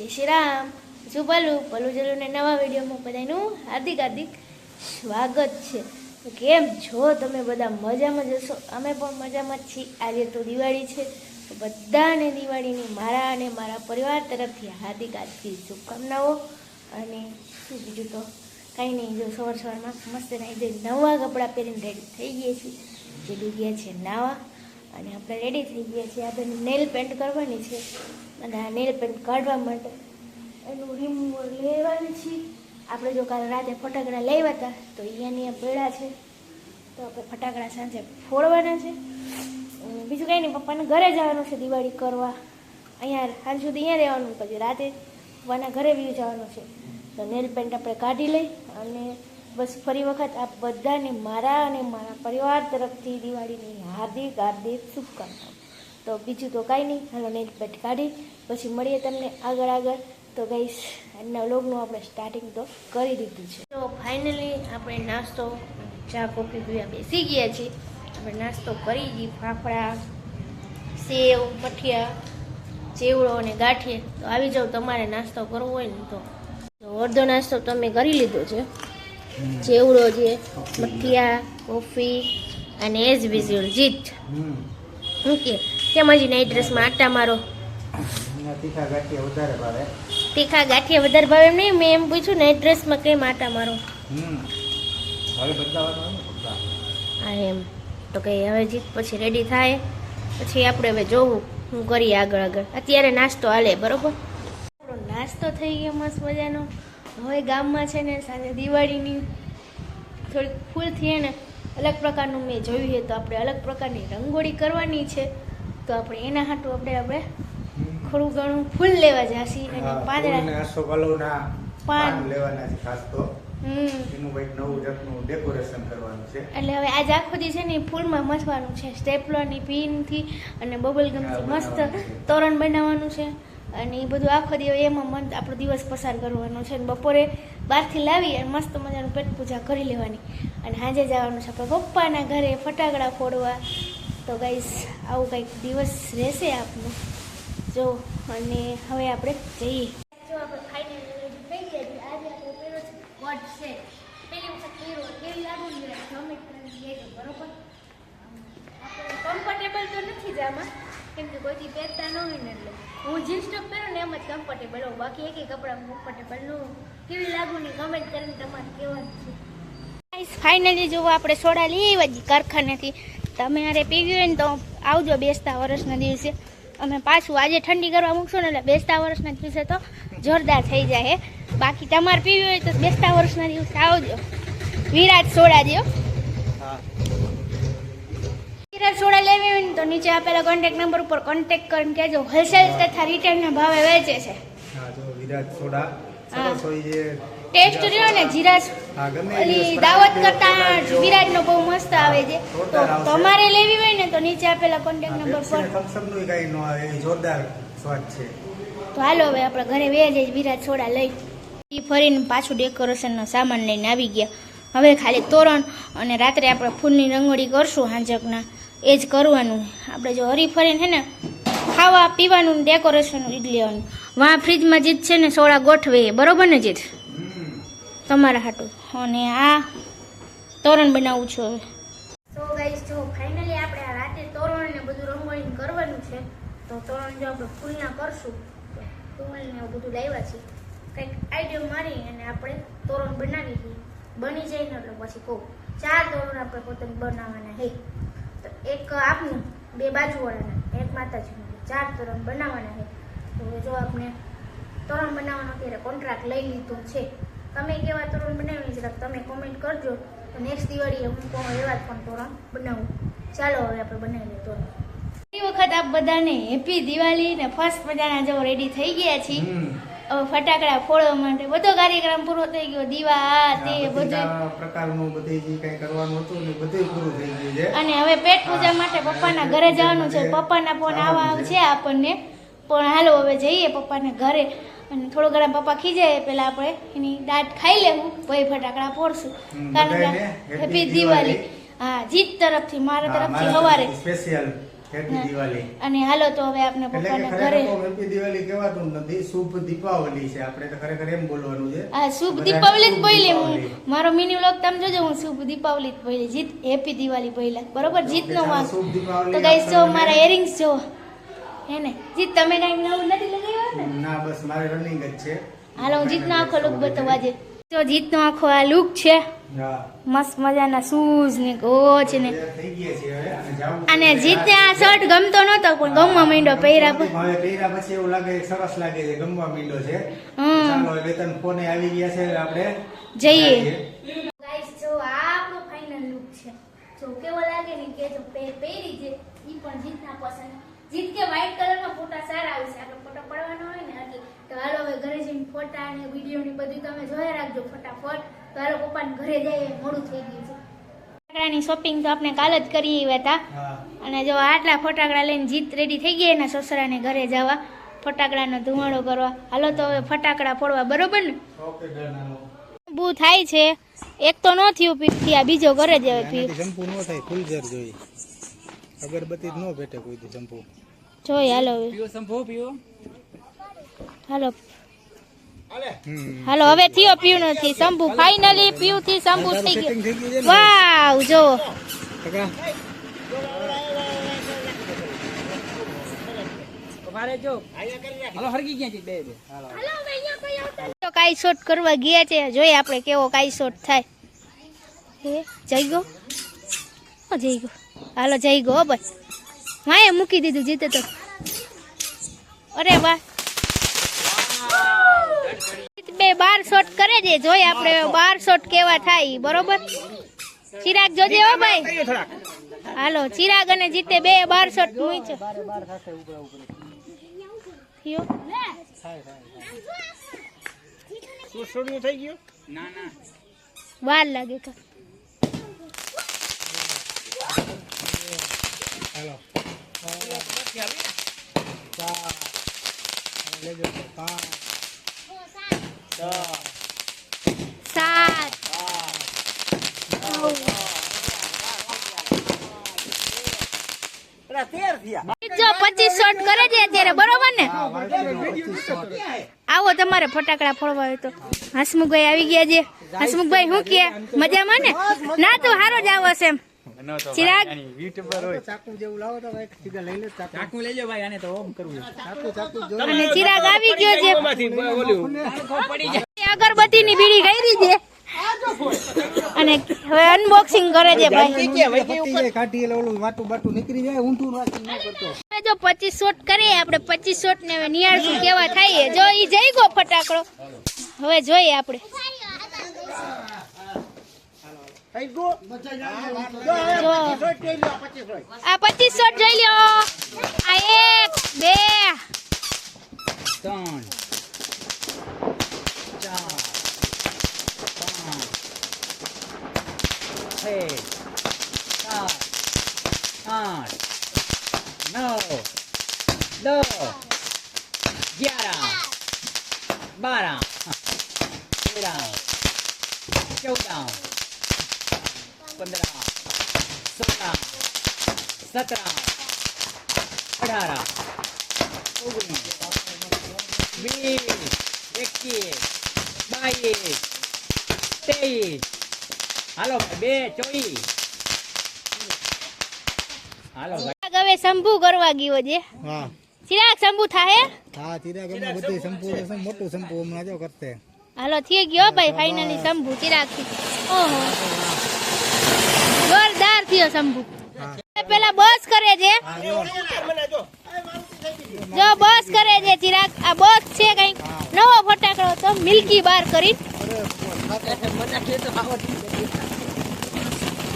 જય શ્રી રામ. શું પલ્લુ જલુને નવા વિડીયોમાં બધાનું હાર્દિક સ્વાગત છે. તો કેમ છો તમે બધા? મજામાં જશો? અમે પણ મજામાં જ છીએ. આજે તો દિવાળી છે, તો બધાને દિવાળીની મારા અને મારા પરિવાર તરફથી હાર્દિક શુભકામનાઓ. અને શું બીજું તો કાંઈ નહીં, જો સવારમાં મસ્ત નાહી દઈ નવા કપડાં પહેરીને રેડી થઈ ગયા છીએ. જે ગયા છે નાવા અને આપણે રેડી થઈ ગયા છીએ. આપણે નેલ પેન્ટ કરવાની છે અને આ નેલ પેન્ટ કાઢવા માટે એનું રિમૂવર લેવાનું છે. આપણે જો કાલે રાતે ફટાકડા લેવા હતા તો અહીંયાની પેડા છે, તો આપણે ફટાકડા સાંજે ફોડવાના છે. બીજું કંઈ નહીં, પપ્પાને ઘરે જવાનું છે દિવાળી કરવા. અહીંયા સાંજ સુધી અહીંયા રહેવાનું, પછી રાતે પપ્પાના ઘરે બી જવાનું છે. તો નેલ પેન્ટ આપણે કાઢી લઈ અને બસ ફરી વખત આ બધાને મારા અને મારા પરિવાર તરફથી દિવાળીની હાર્દિક શુભકામનાઓ. તો બીજું તો કાંઈ નહીં, હાલો નેલ પેન્ટ કાઢી પછી મળીએ તમને આગળ. તો ગાઈસ આજના વ્લોગનું આપણે સ્ટાર્ટિંગ તો કરી દીધું છે. તો ફાઇનલી આપણે નાસ્તો ચા કોફી પીવા બેસી ગયા છીએ. આપણે નાસ્તો કરી ગઈ, ફાફડા, સેવ, મઠિયા, ચેવડો અને ગાંઠિયા. તો આવી જાઓ તમારે નાસ્તો કરવો હોય ને તો અડધો નાસ્તો તમે કરી લીધો છે. ચેવડો છે, મઠિયા, કોફી અને એઝ વિઝ્યુઅલ જીત. ઓકે, કેમ હજી નાઇટ ડ્રેસમાં આટા મારો? તીખા ગાંઠિયા વધારે ભાવે એમ નહીં, મેં એમ પૂછ્યું નાઇટ ડ્રેસમાં કેમ આટા મારો? હા એમ. તો કઈ હવે જીત પછી રેડી થાય પછી આપણે હવે જોવું હું કરીએ આગળ. અત્યારે નાસ્તો હાલે, બરોબર? આપણો નાસ્તો થઈ ગયો મસ્ત મજાનો. હવે ગામમાં છે ને સાથે દિવાળીની થોડીક ફૂલથી ને અલગ પ્રકારનું મેં જોયું છે, તો આપણે અલગ પ્રકારની રંગોળી કરવાની છે. તો આપણે એના હાટું આપણે થોડું ઘણું ફૂલ લેવા જશે અને પાંદડા પાન લેવાના છે ખાસ. તો એનું કંઈક નવું જાતનું ડેકોરેશન કરવાનું છે. એટલે હવે આજ આખો દી છે ને ફૂલમાં મથવાનું છે, સ્ટેપલરની પિનથી અને બબલ ગમથી મસ્ત તોરણ બનાવવાનું છે. અને એ બધું આખો દિવસ એમાં આપણો દિવસ પસાર કરવાનો છે. અને બપોરે બહારથી લાવી અને મસ્ત મજાનું પેટ પૂજા કરી લેવાની અને સાંજે જવાનું છે આપણે પપ્પાના ઘરે ફટાકડા ફોડવા. તો ગાઈસ આવું કંઈક દિવસ રહેશે આપણું જો. અને હવે આપણે જઈએ. જો આપણે ફાઇનલી થઈ ગયા છીએ. આજે આપણે પહેરો છે કોટ સેટ. પેલી વખત પહેરો કેવી લાગુ કમેન્ટ કરીને કહેજો, બરોબર? આપણે કમ્ફર્ટેબલ તો નથી જ આમાં, કેમ કે કોઈથી પહેરતા ન હોય ને, એટલે હું જીન્સ ટોપ પહેરું ને એમ જ કમ્ફર્ટેબલ હોઉં, બાકી એક કપડાં કમ્ફર્ટેબલ ન હોઉં. કેવી લાગુ ને કમેન્ટ કરીને તમારે કહેવાનું છે. ફાઇનલી જો આપણે સોડા લઈ આવ્યા કારખાનેથી. તમે અરે પીવી હોય ને તો આવજો બેસતા વર્ષના દિવસે. અમે પાછું આજે ઠંડી કરવા મૂકશું ને એટલે બેસતા વર્ષના દિવસે તો જોરદાર થઈ જાય. બાકી તમારે પીવી હોય તો બેસતા વર્ષના દિવસે આવજો. વિરાટ સોડા દો. વિરાટ સોડા લેવી હોય ને તો નીચે આપેલા કોન્ટેક્ટ નંબર ઉપર કોન્ટેક્ટ કરીને કહેજો. હોલસેલ તથા રિટેલના ભાવે વેચે છે. વિરાટ સોડા ટેસ્ટ રહ્યો ને જીરા ઓલી દાવત કરતા વિરાટનો બહુ મસ્ત આવે છે. તો તમારે લેવી હોય ને તો નીચે આપેલા કોન્ટેક્ટ નંબર પર જોરદાર સ્વાદ છે. તો હાલો હવે આપણે ઘરે વે જઈએ વિરાટ સોડા લઈ. ફરીને પાછું ડેકોરેશનનો સામાન લઈને આવી ગયા. હવે ખાલી તોરણ અને રાત્રે આપણે ફૂલની રંગોળી કરશું હાંજકના, એ જ કરવાનું. આપણે જો હરી ફરીને છે ને ખાવા પીવાનું ડેકોરેશન જ લેવાનું. વાં ફ્રીજમાં જીત છે ને સોડા ગોઠવે, બરોબર ને જીત? તમારા હાટું. અને આ તોરણ બનાવું છું હવે. તો ગાઈસ જો ફાઇનલી આપણે આ રાતે તોરણ ને બધું રંગોળી કરવાનું છે. તો તોરણ જો આપણે ફૂલના કરશું તો ફૂલ ને બધું લાવ્યા છે. કંઈક આઈડિયા મારી અને આપણે તોરણ બનાવી દઈએ. બની જાય ને એટલે પછી કહું 4 તોરણ આપણે પોતાને બનાવવાના છે. તો એક આપનું, 2 બાજુવાળાના, એક માતાજીનું, 4 તોરણ બનાવવાના છે. તો જો આપણે તોરણ બનાવવાનો અત્યારે કોન્ટ્રાક્ટ લઈ લીધો છે. તમે કેવા તોરણ બનાવી જરાક તમે કોમેન્ટ કરજો. તો નેક્સ્ટ દિવાળીએ હું કોઈ એવા જ પણ તોરણ બનાવું. ચાલો હવે આપણે બનાવી લઈએ તોરણ. એ વખત આપ બધાને હેપી દિવાળી ને ફર્સ્ટ મજાના જો રેડી થઈ ગયા છીએ. હવે ફટાકડા ફોડવા માટે બધો કાર્યક્રમ પૂરો થઈ ગયો. દીવા તે બધું પ્રકારનું બધું જે કંઈ કરવાનું હતું ને બધું પૂરું થઈ ગયું છે. અને હવે પેટ પૂજા માટે પપ્પાના ઘરે જવાનું છે. પપ્પાના ફોન આવા છે આપણને, પણ હાલો હવે જઈએ પપ્પાના ઘરે. અને થોડો ઘણા પપ્પા ખીજાય પેલા આપણે એની દાંત ખાઈ લેવું, પછી ફટાકડા ફોડશું. કારણ કે હેપી દિવાળી. હા, જીત તરફથી, મારા તરફથી સવારે હેપી દિવાળી. અને હાલો તો હવે આપણે એટલે કે પપ્પાના ખરેખર ઘરે તો હેપી દિવાળી કહેવાતું નથી, શુભ દીપાવલી છે. આપણે તો ખરેખર એમ બોલવાનું છે. આ શુભ બધા દીપાવલી જ શુભ બોલી દીપાવલી. મારો મિની વ્લોગ તમે જોજો, હું શુભ દીપાવલી જ બોલી. જીત હેપી દિવાળી બોલ્યા, બરોબર? જીત નો વાંક. શુભ દીપાવલી તો ગાઈસ જો આપણને- મારા ઇયરિંગ્સ જો હે ને. જીત તમે કઈ નવું નથી લગાવ્યા ને? ના, બસ મારે રનિંગ જ છે. હાલો હું જીતનો આખો લુક બતાવવા આજે. તો જીતનો આખો આ લુક છે, હા. મસ્ત મજાના શૂઝ ને ગોચ ને. થઈ ગયા છે હવે અને જાવું છે. અને જીતને આ શર્ટ ગમતો નતો પણ ગમવા માંડ્યો પહેર્યા હવે પહેર્યા પછી એવું લાગે સરસ લાગે છે, ગમવા માંડ્યો છે. હમ. ચાલો હવે વેતન ફોને આવી ગયા છે, આપણે જઈએ. જઈએ. ગાઈસ જો આ આપણો ફાઇનલ લુક છે. જો કેવો લાગે ને કે જો પહેરી છે ઈ પણ જીતના પસંદ. જીત કે વ્હાઈટ કલરના ફોટા સારા આવશે, આપણે ફોટો પડવાનો હોય ને એટલે. તો હાલો હવે ઘરે જઈને ફોટા ને વિડીયો ને બધું તમે જોયા રાખજો ફટાફટ. તો હાલો પપ્પાને ઘરે જઈએ, મોડું થઈ ગયું છે. ફટાકડાની શોપિંગ તો આપણે કાલ જ કરી આવ્યા હતા. હા. અને જો આટલા ફટાકડા લઈને જીત રેડી થઈ ગઈ એના સસરાને ઘરે જવા ફટાકડાનો ધુમાડો કરવા. હાલો તો હવે ફટાકડા ફોડવા, બરોબર ને? Okay done. હાલો. બહુ થાય છે, એક તો ન થયું પીથી, આ બીજો ઘરે જ હવે પીવું. શેમ્પુ નો થાય, ફૂલઝર જોઈએ. અગરબત્તી નો ભેટે કોઈ દી શેમ્પુ. જોઈ હાલો હવે. પીવો શંભુ પીવો. હાલો હાલો હવે થયો પીવું નથી શંભુ. ફાઇનલી પીવું થી શંભુ થઈ ગયો. વાવ જો તમારે જો હાલો હરગી ગયા છે બે તો કાઈ શોટ કરવા ગયા છે, જોઈએ આપણે કેવો કાઈ શોટ થાય. હે જઈ ગયો, જઈ ગયો. હાલો જઈ ગયો બસ. માએ મૂકી દીધું જીતે તો. અરે વાહ, બે 12 શોટ કરે છે, જોઈએ આપણે 12 શોટ કેવા થાય, બરોબર? ચિરાગ જોજે હો ભાઈ. હાલો ચિરાગ અને જીતે બે 12 શોટ મૂક્યો. થયો થઈ ગયું. ના ના વાર લાગે તો. હાલો. 7 જો 25 શોટ કરે છે અત્યારે, બરોબર ને? આવો તમારે ફટાકડા ફોડવા હોય તો. હસમુખભાઈ આવી ગયા છે. હસમુખભાઈ શું કે મજામાં ને? ના તો હારો જ આવો છે એમ. ચિરાગ ચાકુ જેવું લાવો તો કઈક સીધા લઈ લે. ચાકુ ચાકુ લેજો ભાઈ, આને તો ઓમ કરવું છે. ચાકુ જો. અને ચિરાગ આવી ગયો છે. પડી જાય. અગરબત્તીની બીડી કરી છે અને હવે અનબોક્સિંગ કરે છે ભાઈ. બત્તી કાઢી એટલે ઓલું વાટું બાટું નીકળી જાય, ઊંધું નાખી ન કરતો. હવે જો 25 શોટ કરીએ આપણે, 25 શોટ ને હવે નિહાળશું કેવા થાય. જો ઈ જઈ ગયો ફટાકડો, હવે જોઈએ આપણે. જો આ 25 શોટ જોઈ લ્યો. આ 1 2 ત્રણ હાલો ભાઈ 2 24. હાલો ભાઈ હવે શંભુ કરવા ગયો છે. હા ચિરાગ શંભુ થાય. હા, ચિરાગ એમાં બધું સંપૂર્ણ છે, મોટું સંપૂ હમણાં જો કરતે. હાલો થઈ ગયો ભાઈ ફાઇનલી શંભુ ચિરાગ થી. ઓહો જોરદાર થયો શંભુ. પેલા બસ કરે છે, જો બસ કરે છે ચિરાગ. આ બસ છે કઈક નવો ફટાકડો તો મિલ્કી બાર કરી.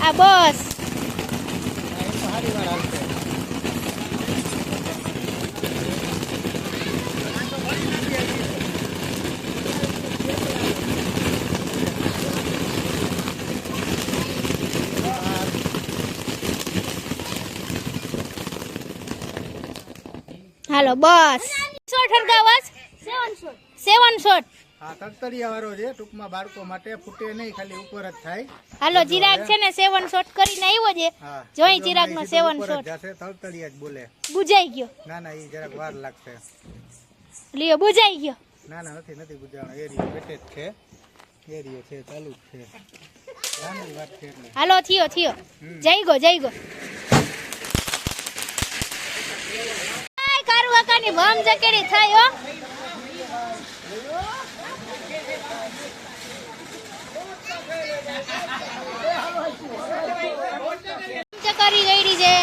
આ બસ હાલો બસ. શોટ હરગાવસ 7 શોટ હા તડતડિયા વાળો છે, ટૂંકમાં બાળકો માટે ફૂટે નહીં, ખાલી ઉપર જ થાય. હાલો ચિરાગ છે ને 7 શોટ કરીને આવ્યો છે. હા જોઈ ચિરાગ નો 7 ઉપર જ શોટ જશે, તડતડિયા જ બોલે. બુજાઈ ગયો. ના ના એ જરાક વાર લાગશે. લ્યો બુજાઈ ગયો. ના ના નથી ગુજારવાનો, એરિયો પેટે જ છે, એરિયો છે ચાલુ જ છે, નાની વાત છે એટલે. હાલો થયો જઈ ગો કારુ કાકાની ભમ જકેડી થાય હો. ચકરી ગઈડી છે.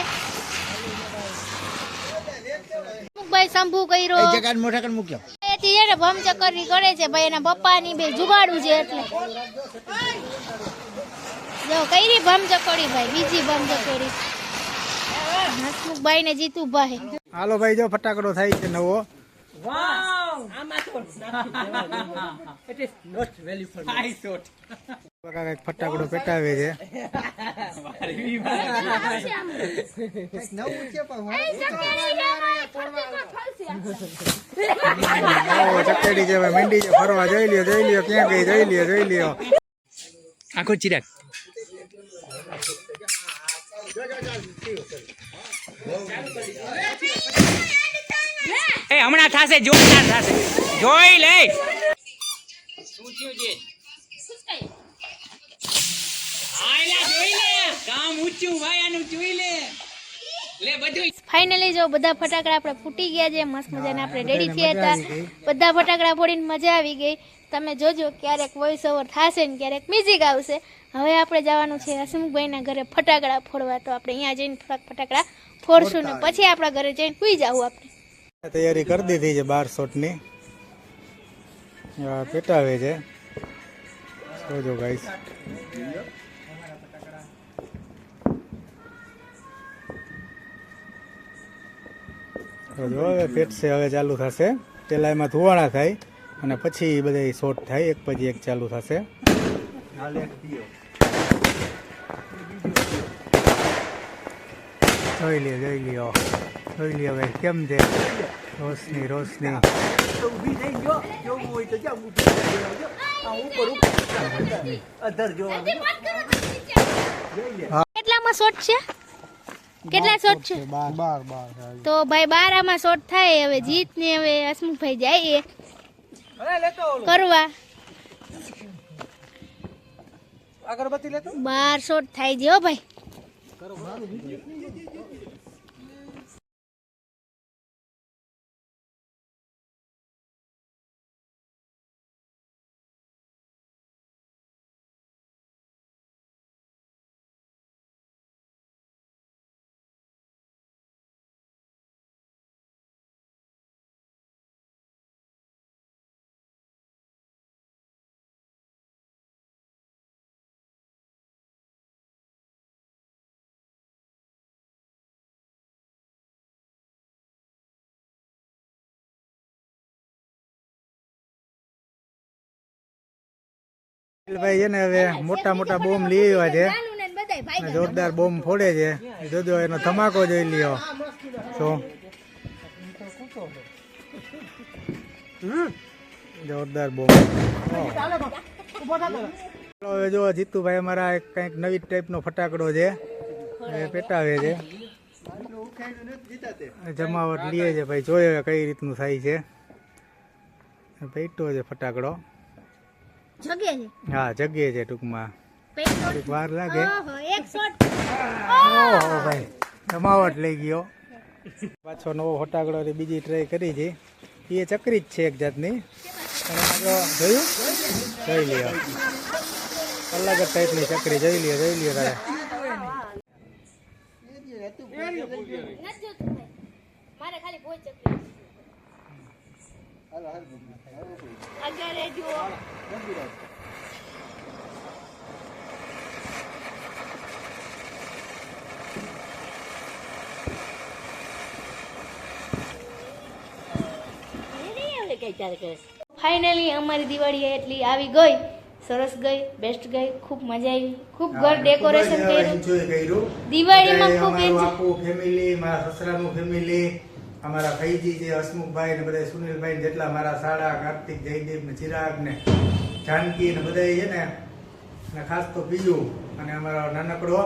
ભાઈ શંભુ કર્યો મોટા કર મૂક્યો. એથી એને ભમ ચકરી કરે છે ભાઈ, એના પપ્પાની બે જુગાડું છે એટલે જો કઈરી ભમ ચકડી ભાઈ, બીજી ભમ ચકડી હસમુખભાઈ ને જીતુભાઈ. હાલો ભાઈ જો ફટાકડો થાય છે નવો. વાવ આમાં તો it is not value for I shot. કાકા એક ફટાકડો પેટાવે છે. ચકેડી છે ભાઈ, મંડી છે ફરવા. જોઈ લ્યો ક્યાં ગઈ, જોઈ લ્યો. આખો ચિરાગ એ હમણાં થાશે, જોરદાર થાશે, જોઈ લે. શું થયું છે? આયલા જોઈ લે, કામ ઊંચું ભાઈ, આનું જોઈ લે બધું. ફાઇનલી જો બધા ફટાકડા આપણે ફૂટી ગયા છે, મસ્ત મજાના આપણે રેડી થયા હતા. બધા ફટાકડા ફોડીને મજા આવી ગઈ. તમે જોજો ક્યારેક વોઇસ ઓવર થશે ને ક્યારેક મ્યુઝિક આવશે. હવે આપણે જવાનું છે હસમુખભાઈના ઘરે ફટાકડા ફોડવા, તો આપણે અહીંયા જઈને ફટાકડા ફોડશું ને પછી આપણા ઘરે જઈને સુઈ જવું. આપણે તૈયારી કરી દીધી છે 12 શોટની, પેટાવે છે. જોજો ગાઈસ, હવે પેટશે, હવે ચાલુ થશે. પેલા એમાં ધુવાણા થાય અને પછી બધા શોટ થાય, એક પછી એક ચાલુ થશે. જોઈ લ્યો ભાઈ કેમ છે, રોશની. કેટલામાં શોટ છે? કેટલા શોટ છે? 12. તો ભાઈ 12 આમાં શોટ થાય. હવે જીત ને હવે હસમુખભાઈ જાય કરવા. અગરબત્તી લેતો 12 શોટ થાય છે હો ભાઈ. ભાઈ છે ને હવે મોટા બોમ્બ લઈ આવ્યા છે, જોરદાર બોમ્બ ફોડે છે. જોજો એનો ધમાકો જોઈ લ્યો. તો જોરદાર બોમ્બ. હવે જો જીતુભાઈ અમારા કંઈક નવી ટાઈપનો ફટાકડો છે, એ પેટાવે છે. જમાવટ લે છે ભાઈ, જોઈએ કઈ રીતનું થાય છે. પેટો છે ફટાકડો. હા જગે છે ટૂંકમાં, વાર લાગે. ભાઈ જમાવટ લઈ ગયો. પાછો નવો ફટાકડો બીજી ટ્રાય કરી છે, એ ચકરી જ છે એક જાતની. જોયું, જોઈ લ્યો, અલગ જ ટાઈપની ચકરી. જોઈ લ્યો તારે. ફાઇનલી અમારી દિવાળી એટલી આવી ગઈ, સરસ ગઈ, બેસ્ટ ગઈ, ખૂબ મજા આવી, ખૂબ ઘર ડેકોરેશન કર્યું. દિવાળીમાં ખૂબ મારું આખું ફેમિલી, મારા સસરાનું ફેમિલી અમારા ભાઈજી છે હસમુખભાઈ ને બધા સુનિલભાઈ ને જેટલા મારા શાળા કાર્તિક જયદીપ ને ચિરાગ ને જાનકી ને બધા છે ને અને ખાસ તો બીજું અને અમારો નાનકડો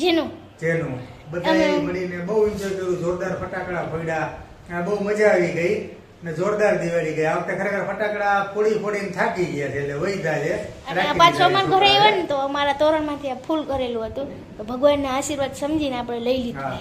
જેનું જેનું બધા મળીને બહુ એન્જોય કર્યું. જોરદાર ફટાકડા ફોડ્યા અને બહુ મજા આવી ગઈ ને જોરદાર દિવાળી ગઈ. આ વખતે ખરેખર ફટાકડા ફોડીને થાકી ગયા છે એટલે વૈધા છે. અને આ પાછો અમારા ઘરે આવ્યો ને તો અમારા તોરણમાંથી આ ફૂલ કરેલું હતું તો ભગવાનના આશીર્વાદ સમજીને આપણે લઈ લીધું.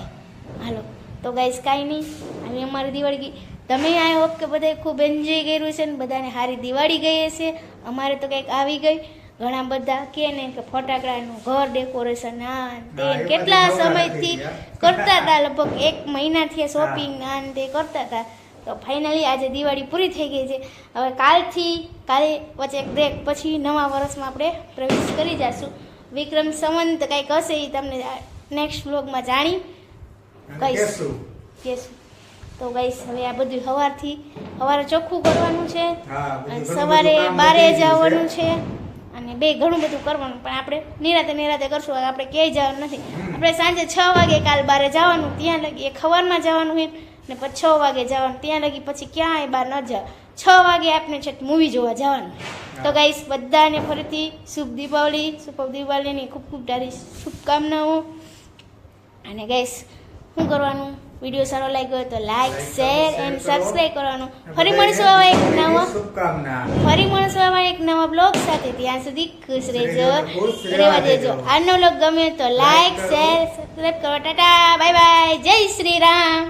હાલો તો ગાઈસ કાંઈ નહીં, આવી અમારી દિવાળી ગઈ. તમે આઈ હોપ કે બધાએ ખૂબ એન્જોય કર્યું છે ને બધાને સારી દિવાળી ગઈ હશે. અમારે તો કંઈક આવી ગઈ. ઘણા બધા કે ને કે ફટાકડાનું ઘર ડેકોરેશન આ તે કેટલા સમયથી કરતા હતા, લગભગ 1 મહિનાથી શોપિંગ આ ને તે કરતા હતા. તો ફાઇનલી આજે દિવાળી પૂરી થઈ ગઈ છે. હવે કાલે વચ્ચે એક બ્રેક પછી નવા વર્ષમાં આપણે પ્રવેશ કરી જઈશું. વિક્રમ સંવંત કંઈક હશે એ તમને નેક્સ્ટ વ્લોગમાં જાણી કહીશું. તો ગાઈસ હવે આ બધું સવારે ચોખ્ખું કરવાનું છે અને સવારે બારે જવાનું છે અને ઘણું બધું કરવાનું. પણ આપણે નિરાતે કરશું. આપણે ક્યાંય જવાનું નથી. આપણે સાંજે 6 વાગે કાલ બારે જવાનું, ત્યાં લગી એક સવારમાં જવાનું હોય ને પછી 6 વાગે જવાનું, ત્યાં લગી પછી ક્યાંય બહાર ન જાવ. 6 વાગે આપણે છે મૂવી જોવા જવાનું. તો ગાઈસ બધાને ફરીથી શુભ દીપાવલીની ખૂબ ખૂબ સારી શુભકામનાઓ. અને ગાઈસ શું કરવાનું, વિડીયો સારો લાગ્યો તો લાઈક શેર એન્ડ સબસ્ક્રાઇબ કરવાનું. ફરી મળીશું આવા એક નવા બ્લોગ સાથે. ત્યાં સુધી ખુશ રહેવા દેજો. આજનો બ્લોગ ગમે તો લાઈક શેર સબસ્ક્રાઇબ કરો. ટાટા બાય બાય, જય શ્રી રામ.